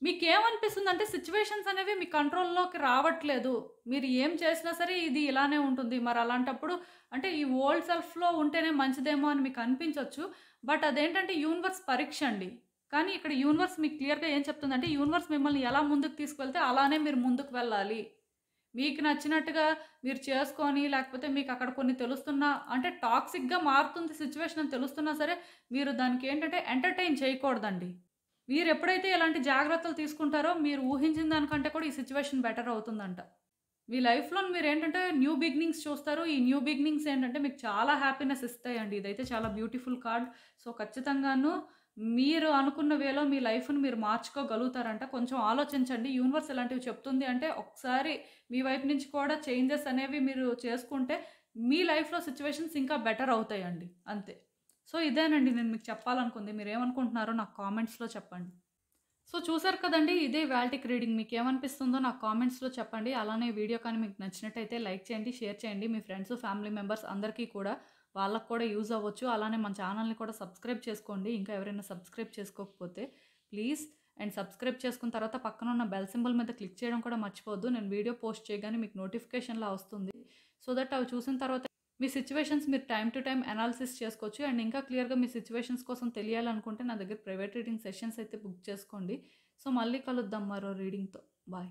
మీకేమనిపిస్తుందంటే సిట్యుయేషన్స్ అనేవి మీ కంట్రోల్‌లోకి రావట్లేదు. మీరు ఏం చేసినా సరే ఇది ఇలానే ఉంటుంది. మరి అలాంటప్పుడు అంటే ఈ ఓల్డ్ సెల్ఫ్‌లో ఉంటేనే మంచిదేమో అని మీకు అనిపించొచ్చు. బట్ అదేంటంటే యూనివర్స్ పరీక్ష అండి. కానీ ఇక్కడ యూనివర్స్ మీకు క్లియర్‌గా ఏం చెప్తుందంటే యూనివర్స్ మిమ్మల్ని ఎలా ముందుకు తీసుకువెళ్తే అలానే మీరు ముందుకు వెళ్ళాలి. మీకు నచ్చినట్టుగా మీరు చేసుకొని, లేకపోతే మీకు అక్కడ కొన్ని తెలుస్తున్నా అంటే టాక్సిక్‌గా మారుతుంది సిట్యుయేషన్ అని తెలుస్తున్నా సరే, మీరు దానికేంటంటే ఎంటర్‌టైన్ చేయకూడదండి. మీరెప్పుడైతే ఇలాంటి జాగ్రత్తలు తీసుకుంటారో, మీరు ఊహించిన దానికంటే కూడా ఈ సిట్యుయేషన్ బెటర్ అవుతుందంట. మీ లైఫ్‌లో మీరేంటంటే న్యూ బిగినింగ్స్ చూస్తారు. ఈ న్యూ బిగినింగ్స్ ఏంటంటే మీకు చాలా హ్యాపీనెస్ ఇస్తాయండి. ఇదైతే చాలా బ్యూటిఫుల్ కార్డ్. సో, ఖచ్చితంగాను మీరు అనుకున్న వేలో మీ లైఫ్‌ని మీరు మార్చుకోగలుగుతారంట. కొంచెం ఆలోచించండి. యూనివర్స్ ఇలాంటివి చెప్తుంది అంటే ఒకసారి మీ వైపు నుంచి కూడా చేంజెస్ అనేవి మీరు చేసుకుంటే మీ లైఫ్‌లో సిట్యుయేషన్స్ ఇంకా బెటర్ అవుతాయండి. అంతే. సో, ఇదేనండి నేను మీకు చెప్పాలనుకుంది. మీరేమనుకుంటున్నారో నాకు కామెంట్స్‌లో చెప్పండి. సో, చూసారు కదండీ! ఇదే ఇవాల్టికి రీడింగ్. మీకేమనిపిస్తుందో నాకు కామెంట్స్‌లో చెప్పండి. అలానే వీడియో కానీ మీకు నచ్చినట్టయితే లైక్ చేయండి, షేర్ చేయండి. మీ ఫ్రెండ్స్, ఫ్యామిలీ మెంబర్స్ అందరికీ కూడా వాళ్ళకి కూడా యూజ్ అవ్వచ్చు. అలానే మన ఛానల్‌ని కూడా సబ్స్క్రైబ్ చేసుకోండి. ఇంకా ఎవరైనా సబ్స్క్రైబ్ చేసుకోకపోతే ప్లీజ్. అండ్ సబ్స్క్రైబ్ చేసుకున్న తర్వాత పక్కన ఉన్న బెల్ సింబల్ మీద క్లిక్ చేయడం కూడా మర్చిపోవద్దు. నేను వీడియో పోస్ట్ చేయగానే మీకు నోటిఫికేషన్‌లా వస్తుంది. సో దట్ అవి చూసిన తర్వాత మీ సిట్యుయేషన్స్ మీరు టైమ్ టు టైమ్ అనాలిసిస్ చేసుకోవచ్చు. అండ్ ఇంకా క్లియర్‌గా మీ సిట్యుయేషన్స్ కోసం తెలియాలనుకుంటే నా దగ్గర ప్రైవేట్ రీడింగ్ సెషన్స్ అయితే బుక్ చేసుకోండి. సో, మళ్ళీ కలుద్దాం మరో రీడింగ్‌తో. బాయ్.